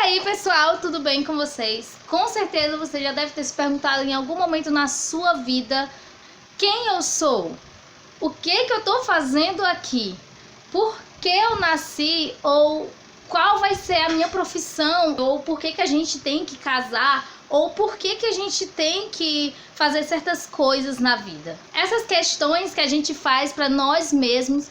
aí, pessoal, tudo bem com vocês? Com certeza você já deve ter se perguntado em algum momento na sua vida quem eu sou, o que eu tô fazendo aqui, por que eu nasci, ou qual vai ser a minha profissão, ou por que a gente tem que casar, ou por que a gente tem que fazer certas coisas na vida. Essas questões que a gente faz para nós mesmos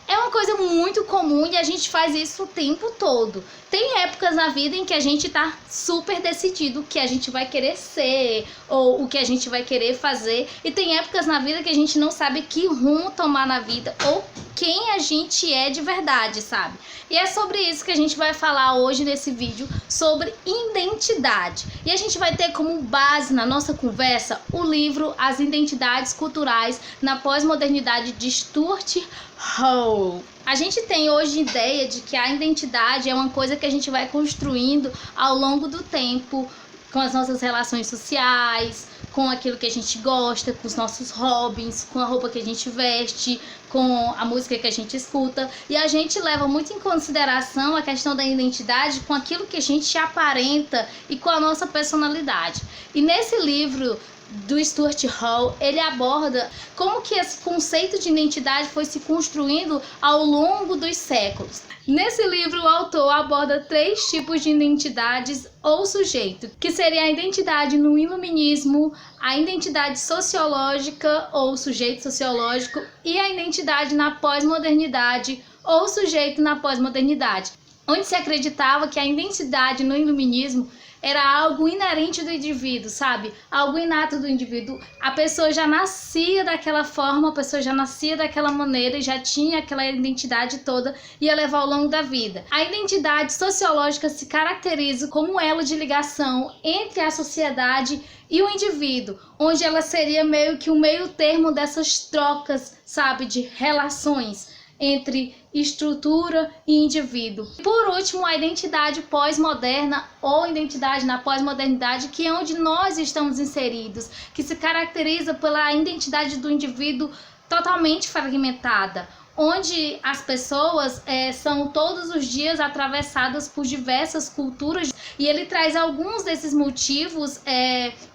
é uma coisa muito comum e a gente faz isso o tempo todo. Tem épocas na vida em que a gente tá super decidido o que a gente vai querer ser ou o que a gente vai querer fazer. E tem épocas na vida que a gente não sabe que rumo tomar na vida ou quem a gente é de verdade, sabe? E é sobre isso que a gente vai falar hoje nesse vídeo, sobre identidade. E a gente vai ter como base na nossa conversa o livro As Identidades Culturais na Pós-Modernidade de Stuart Hall. A gente tem hoje ideia de que a identidade é uma coisa que a gente vai construindo ao longo do tempo, com as nossas relações sociais, com aquilo que a gente gosta, com os nossos hobbies, com a roupa que a gente veste, com a música que a gente escuta. E a gente leva muito em consideração a questão da identidade com aquilo que a gente aparenta e com a nossa personalidade. E nesse livro do Stuart Hall, ele aborda como que esse conceito de identidade foi se construindo ao longo dos séculos. Nesse livro, o autor aborda 3 tipos de identidades ou sujeito, que seria a identidade no iluminismo, a identidade sociológica ou sujeito sociológico e a identidade na pós-modernidade ou sujeito na pós-modernidade, onde se acreditava que a identidade no iluminismo era algo inerente do indivíduo, sabe? Algo inato do indivíduo. A pessoa já nascia daquela forma, a pessoa já nascia daquela maneira e já tinha aquela identidade toda e ia levar ao longo da vida. A identidade sociológica se caracteriza como um elo de ligação entre a sociedade e o indivíduo, onde ela seria meio que um meio termo dessas trocas, sabe? De relações entre estrutura e indivíduo. Por último, a identidade pós-moderna ou identidade na pós-modernidade, que é onde nós estamos inseridos, que se caracteriza pela identidade do indivíduo totalmente fragmentada, onde as pessoas são todos os dias atravessadas por diversas culturas, e ele traz alguns desses motivos,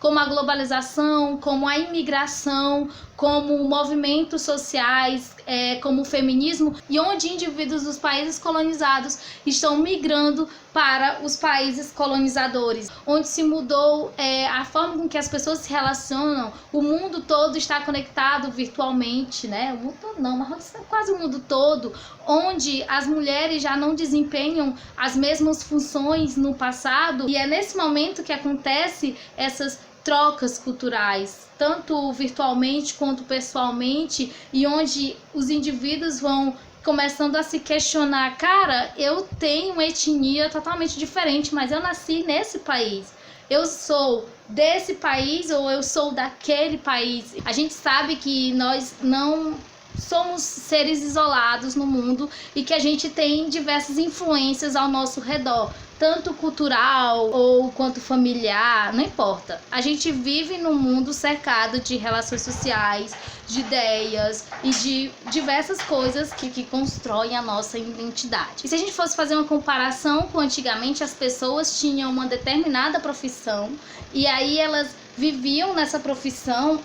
como a globalização, como a imigração, como movimentos sociais, como o feminismo, e onde indivíduos dos países colonizados estão migrando para os países colonizadores, onde se mudou a forma com que as pessoas se relacionam. O mundo todo está conectado virtualmente, né? O mundo todo não, mas quase o mundo todo, onde as mulheres já não desempenham as mesmas funções no passado, e é nesse momento que acontece essas trocas culturais, tanto virtualmente quanto pessoalmente, e onde os indivíduos vão começando a se questionar: cara, eu tenho uma etnia totalmente diferente, mas eu nasci nesse país. Eu sou desse país ou eu sou daquele país? A gente sabe que nós não somos seres isolados no mundo e que a gente tem diversas influências ao nosso redor, tanto cultural ou quanto familiar, não importa. A gente vive num mundo cercado de relações sociais, de ideias e de diversas coisas que constroem a nossa identidade. E se a gente fosse fazer uma comparação com antigamente, as pessoas tinham uma determinada profissão e aí elas viviam nessa profissão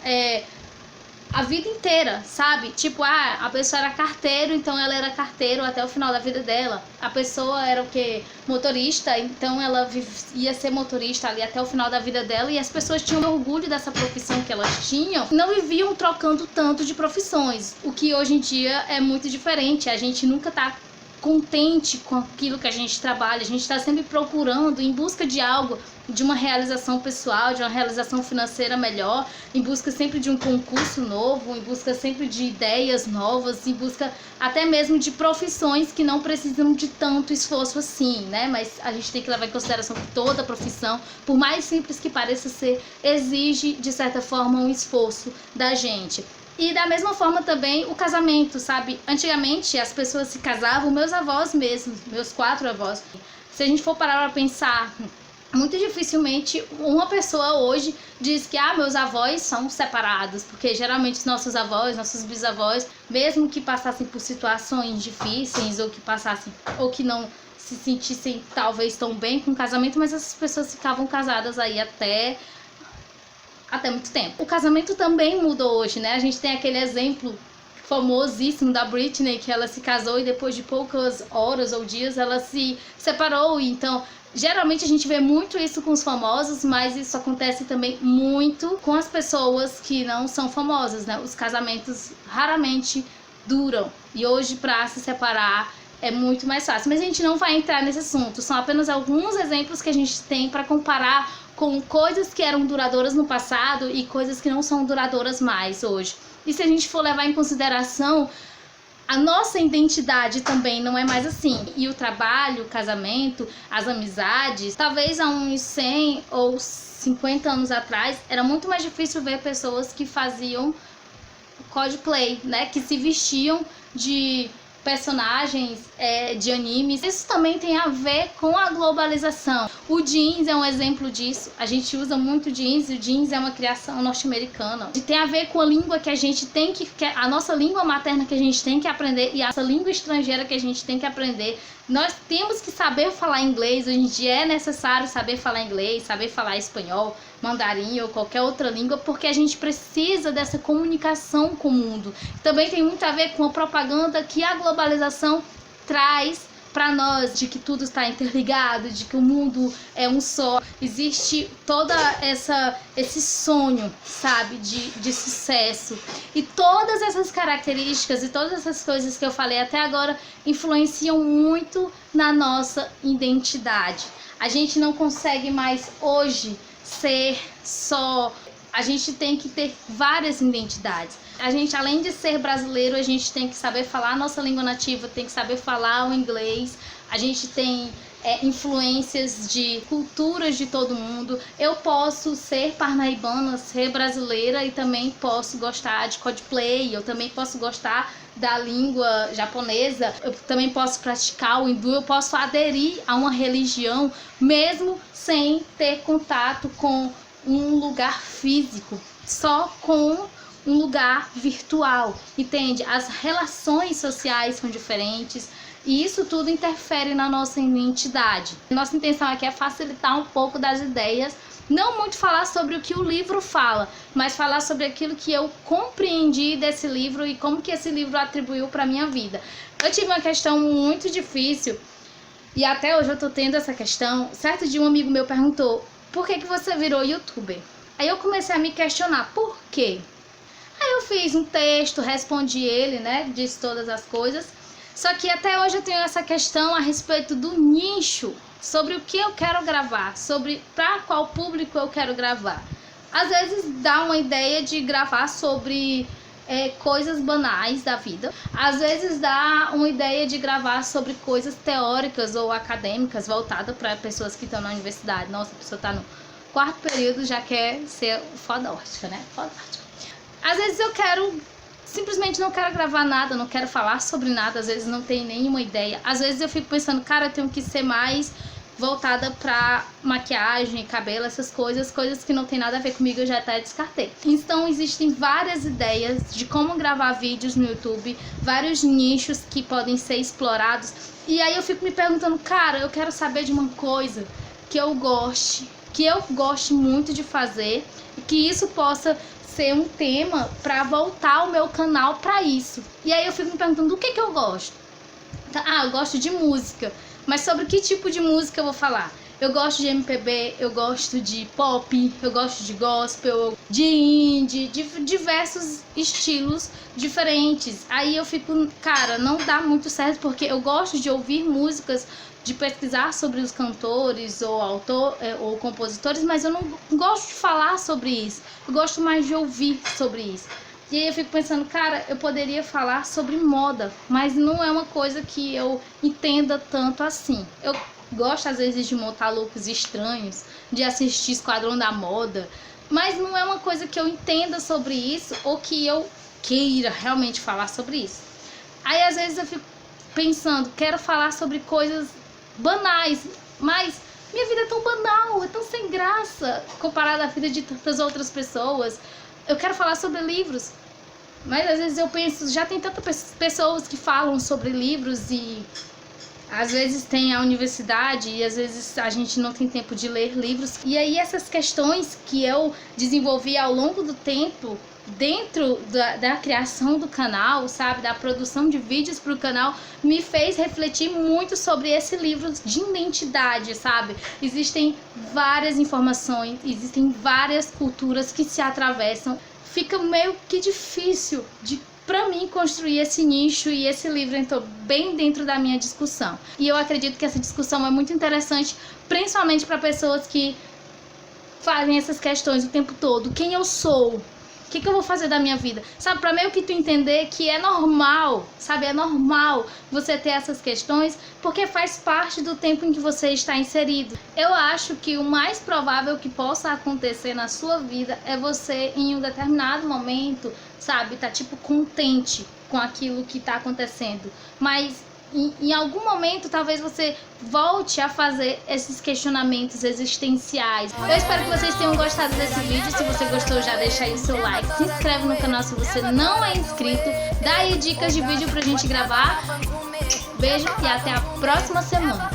a vida inteira, sabe? Tipo, a pessoa era carteiro, então ela era carteiro até o final da vida dela. A pessoa era o quê? Motorista, então ela ia ser motorista ali até o final da vida dela. E as pessoas tinham orgulho dessa profissão que elas tinham, não viviam trocando tanto de profissões, o que hoje em dia é muito diferente. A gente nunca tá contente com aquilo que a gente trabalha, a gente está sempre procurando, em busca de algo, de uma realização pessoal, de uma realização financeira melhor, em busca sempre de um concurso novo, em busca sempre de ideias novas, em busca até mesmo de profissões que não precisam de tanto esforço assim, né? Mas a gente tem que levar em consideração que toda profissão, por mais simples que pareça ser, exige de certa forma um esforço da gente. E da mesma forma também o casamento, sabe? Antigamente as pessoas se casavam, meus avós mesmo, meus 4 avós. Se a gente for parar para pensar, muito dificilmente uma pessoa hoje diz que meus avós são separados, porque geralmente os nossos avós, nossos bisavós, mesmo que passassem por situações difíceis ou que não se sentissem talvez tão bem com o casamento, mas essas pessoas ficavam casadas aí até muito tempo. O casamento também mudou hoje, né? A gente tem aquele exemplo famosíssimo da Britney, que ela se casou e depois de poucas horas ou dias ela se separou. Então, geralmente a gente vê muito isso com os famosos, mas isso acontece também muito com as pessoas que não são famosas, né? Os casamentos raramente duram. E hoje, para se separar, é muito mais fácil. Mas a gente não vai entrar nesse assunto. São apenas alguns exemplos que a gente tem para comparar com coisas que eram duradouras no passado e coisas que não são duradouras mais hoje. E se a gente for levar em consideração, a nossa identidade também não é mais assim. E o trabalho, o casamento, as amizades, talvez há uns 100 ou 50 anos atrás, era muito mais difícil ver pessoas que faziam cosplay, né? Que se vestiam de personagens de animes. Isso também tem a ver com a globalização. O jeans é um exemplo disso. A gente usa muito jeans, e o jeans é uma criação norte-americana. E tem a ver com a língua que a gente tem a nossa língua materna que a gente tem que aprender e a nossa língua estrangeira que a gente tem que aprender. Nós temos que saber falar inglês. Hoje em dia é necessário saber falar inglês, saber falar espanhol, mandarim ou qualquer outra língua, porque a gente precisa dessa comunicação com o mundo. Também tem muito a ver com a propaganda que a globalização traz para nós, de que tudo está interligado, de que o mundo é um só. Existe toda esse sonho, sabe, de sucesso. E todas essas características e todas essas coisas que eu falei até agora influenciam muito na nossa identidade. A gente não consegue mais hoje ser só... A gente tem que ter várias identidades. A gente, além de ser brasileiro, a gente tem que saber falar a nossa língua nativa, tem que saber falar o inglês. A gente tem influências de culturas de todo mundo. Eu posso ser parnaibana, ser brasileira e também posso gostar de cosplay. Eu também posso gostar da língua japonesa. Eu também posso praticar o hindu. Eu posso aderir a uma religião mesmo sem ter contato com um lugar físico, só com um lugar virtual, entende? As relações sociais são diferentes e isso tudo interfere na nossa identidade. Nossa intenção aqui é facilitar um pouco das ideias, não muito falar sobre o que o livro fala, mas falar sobre aquilo que eu compreendi desse livro e como que esse livro atribuiu para minha vida. Eu tive uma questão muito difícil e até hoje eu tô tendo essa questão. Certo dia um amigo meu perguntou: por que você virou youtuber? Aí eu comecei a me questionar, por quê? Aí eu fiz um texto, respondi ele, né, disse todas as coisas. Só que até hoje eu tenho essa questão a respeito do nicho, sobre o que eu quero gravar, sobre para qual público eu quero gravar. Às vezes dá uma ideia de gravar sobre coisas banais da vida. Às vezes dá uma ideia de gravar sobre coisas teóricas ou acadêmicas, voltada para pessoas que estão na universidade. Nossa, a pessoa está no 4º período, já quer ser fodástica, né? Fodástica. Às vezes eu simplesmente não quero gravar nada, não quero falar sobre nada, às vezes não tenho nenhuma ideia. Às vezes eu fico pensando, cara, eu tenho que ser mais voltada pra maquiagem, cabelo, essas coisas que não tem nada a ver comigo, eu já até descartei. Então existem várias ideias de como gravar vídeos no YouTube, vários nichos que podem ser explorados. E aí eu fico me perguntando, cara, eu quero saber de uma coisa que eu goste muito de fazer e que isso possa ser um tema para voltar o meu canal para isso. E aí eu fico me perguntando, do que eu gosto? Ah, eu gosto de música. Mas sobre que tipo de música eu vou falar? Eu gosto de MPB, eu gosto de pop, eu gosto de gospel, de indie, de diversos estilos diferentes. Aí eu fico, cara, não dá muito certo, porque eu gosto de ouvir músicas, de pesquisar sobre os cantores ou ou compositores, mas eu não gosto de falar sobre isso. Eu gosto mais de ouvir sobre isso. E aí eu fico pensando, cara, eu poderia falar sobre moda, mas não é uma coisa que eu entenda tanto assim. Eu gosto às vezes de montar looks estranhos, de assistir Esquadrão da Moda, mas não é uma coisa que eu entenda sobre isso ou que eu queira realmente falar sobre isso. Aí às vezes eu fico pensando, quero falar sobre coisas banais, mas minha vida é tão banal, é tão sem graça comparada à vida de tantas outras pessoas. Eu quero falar sobre livros, mas às vezes eu penso, já tem tantas pessoas que falam sobre livros e às vezes tem a universidade e às vezes a gente não tem tempo de ler livros. E aí essas questões que eu desenvolvi ao longo do tempo, dentro da criação do canal, sabe, da produção de vídeos para o canal, me fez refletir muito sobre esse livro de identidade, sabe? Existem várias informações, existem várias culturas que se atravessam. Fica meio que difícil para mim construir esse nicho, e esse livro entrou bem dentro da minha discussão. E eu acredito que essa discussão é muito interessante, principalmente para pessoas que fazem essas questões o tempo todo. Quem eu sou? O que eu vou fazer da minha vida? Sabe, pra meio que tu entender que é normal, sabe? É normal você ter essas questões, porque faz parte do tempo em que você está inserido. Eu acho que o mais provável que possa acontecer na sua vida é você, em um determinado momento, sabe, tá tipo contente com aquilo que tá acontecendo. Mas em algum momento, talvez você volte a fazer esses questionamentos existenciais. Eu espero que vocês tenham gostado desse vídeo. Se você gostou, já deixa aí o seu like, se inscreve no canal se você não é inscrito, dá aí dicas de vídeo pra gente gravar. Beijo e até a próxima semana.